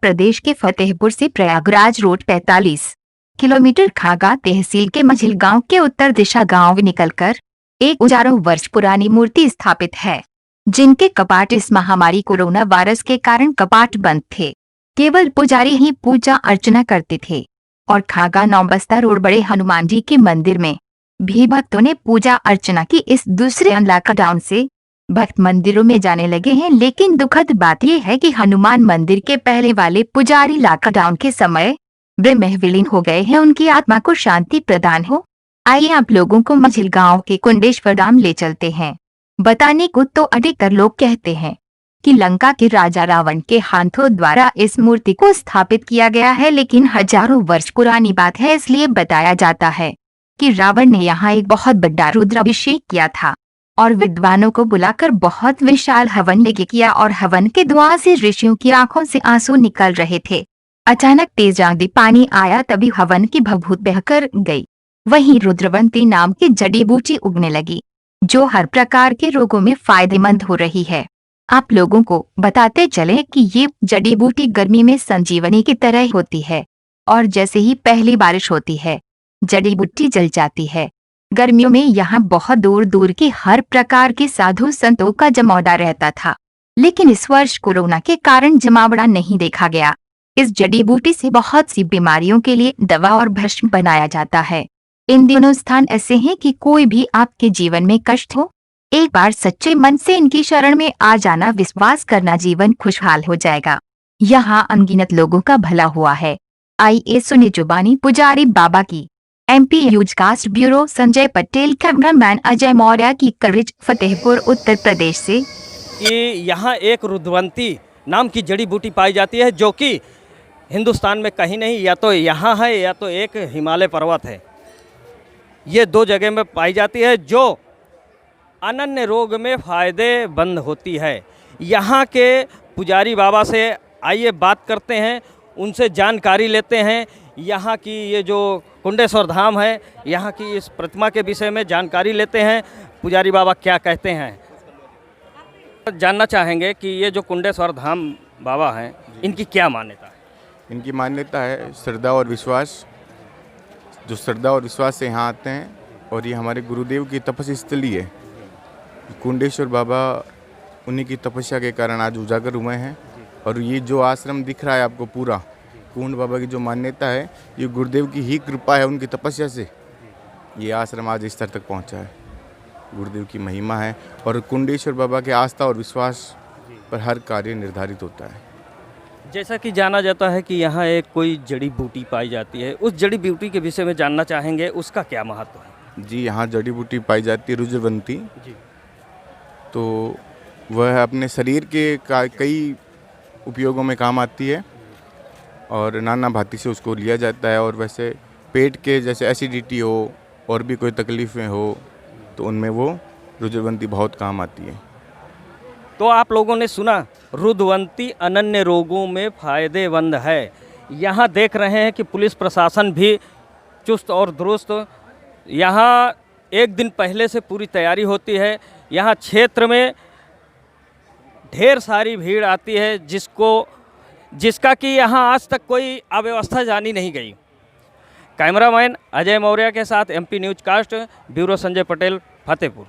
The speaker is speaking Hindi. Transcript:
प्रदेश के फतेहपुर से प्रयागराज रोड 45 किलोमीटर खागा तहसील के मझिल गांव के उत्तर दिशा गांव निकलकर एक हजारों वर्ष पुरानी मूर्ति स्थापित है, जिनके कपाट इस महामारी कोरोना वायरस के कारण कपाट बंद थे। केवल पुजारी ही पूजा अर्चना करते थे और खागा नौबस्ता रोड बड़े हनुमान जी के मंदिर में भी भक्तों ने पूजा अर्चना की। इस दूसरे लॉकडाउन से भक्त मंदिरों में जाने लगे हैं, लेकिन दुखद बात यह है कि हनुमान मंदिर के पहले वाले पुजारी लॉकडाउन के समय ब्रह्म विलीन हो गए हैं। उनकी आत्मा को शांति प्रदान हो। आइए आप लोगों को मझिल गांव के कुंडेश्वर धाम ले चलते हैं। बताने को तो अधिकतर लोग कहते हैं कि लंका के राजा रावण के हाथों द्वारा इस मूर्ति को स्थापित किया गया है, लेकिन हजारों वर्ष पुरानी बात है, इसलिए बताया जाता है कि रावण ने यहाँ एक बहुत बड़ा रुद्राभिषेक किया था और विद्वानों को बुलाकर बहुत विशाल हवन यज्ञ किया और हवन के धुआं से ऋषियों की आंखों से आंसू निकल रहे थे। अचानक तेज आंधी पानी आया, तभी हवन की भभूत बहकर गई। वहीं रुद्रवंती नाम की जड़ी बूटी उगने लगी, जो हर प्रकार के रोगों में फायदेमंद हो रही है। आप लोगों को बताते चले कि ये जड़ी बूटी गर्मी में संजीवनी की तरह होती है और जैसे ही पहली बारिश होती है जड़ी बूटी जल जाती है। गर्मियों में यहाँ बहुत दूर दूर के हर प्रकार के साधु संतों का जमावड़ा रहता था, लेकिन इस वर्ष कोरोना के कारण जमावड़ा नहीं देखा गया। इस जड़ी बूटी से बहुत सी बीमारियों के लिए दवा और भस्म बनाया जाता है। इन दिनों स्थान ऐसे हैं कि कोई भी आपके जीवन में कष्ट हो, एक बार सच्चे मन से इनकी शरण में आ जाना, विश्वास करना, जीवन खुशहाल हो जाएगा। यहाँ अनगिनत लोगों का भला हुआ है। आइए सुने जुबानी पुजारी बाबा की। MP newscast bureau Sanjay Patel, cameraman Ajay Maurya की कवरेज, फतेहपुर उत्तर प्रदेश से। कि यहाँ एक रुद्रवंती नाम की जड़ी बूटी पाई जाती है, जो कि हिंदुस्तान में कहीं नहीं, या तो यहाँ है या तो एक हिमालय पर्वत है। ये दो जगह में पाई जाती है, जो अनन्य रोग में फ़ायदेमंद होती है। यहाँ के पुजारी बाबा से आइए बात करते हैं, उनसे जानकारी लेते हैं। यहाँ की ये जो कुंडेश्वर धाम है, यहाँ की इस प्रतिमा के विषय में जानकारी लेते हैं। पुजारी बाबा क्या कहते हैं जानना चाहेंगे कि ये जो कुंडेश्वर धाम बाबा हैं, इनकी क्या मान्यता है? इनकी मान्यता है श्रद्धा और विश्वास। जो श्रद्धा और विश्वास से यहाँ आते हैं, और ये हमारे गुरुदेव की तपस्या स्थली है। कुंडेश्वर बाबा उन्हीं की तपस्या के कारण आज उजागर हुए हैं। और ये जो आश्रम दिख रहा है आपको पूरा, कुंड बाबा की जो मान्यता है, ये गुरुदेव की ही कृपा है, उनकी तपस्या से ये आश्रम आज इस स्तर तक पहुँचा है। गुरुदेव की महिमा है और कुंडेश्वर बाबा के आस्था और विश्वास पर हर कार्य निर्धारित होता है। जैसा कि जाना जाता है कि यहाँ एक कोई जड़ी बूटी पाई जाती है, उस जड़ी बूटी के विषय में जानना चाहेंगे, उसका क्या महत्व है? जी, यहाँ जड़ी बूटी पाई जाती है रुद्रवंती। तो वह अपने शरीर के कई उपयोगों में काम आती है और नाना भांति से उसको लिया जाता है। और वैसे पेट के जैसे एसिडिटी हो और भी कोई तकलीफ़ें हो, तो उनमें वो रुद्रवंती बहुत काम आती है। तो आप लोगों ने सुना, रुद्रवंती अनन्य रोगों में फ़ायदेमंद है। यहाँ देख रहे हैं कि पुलिस प्रशासन भी चुस्त और दुरुस्त। यहाँ एक दिन पहले से पूरी तैयारी होती है। यहाँ क्षेत्र में ढेर सारी भीड़ आती है, जिसका कि यहाँ आज तक कोई अव्यवस्था जानी नहीं गई। कैमरामैन अजय मौर्य के साथ MP newscast bureau Sanjay Patel, Fatehpur.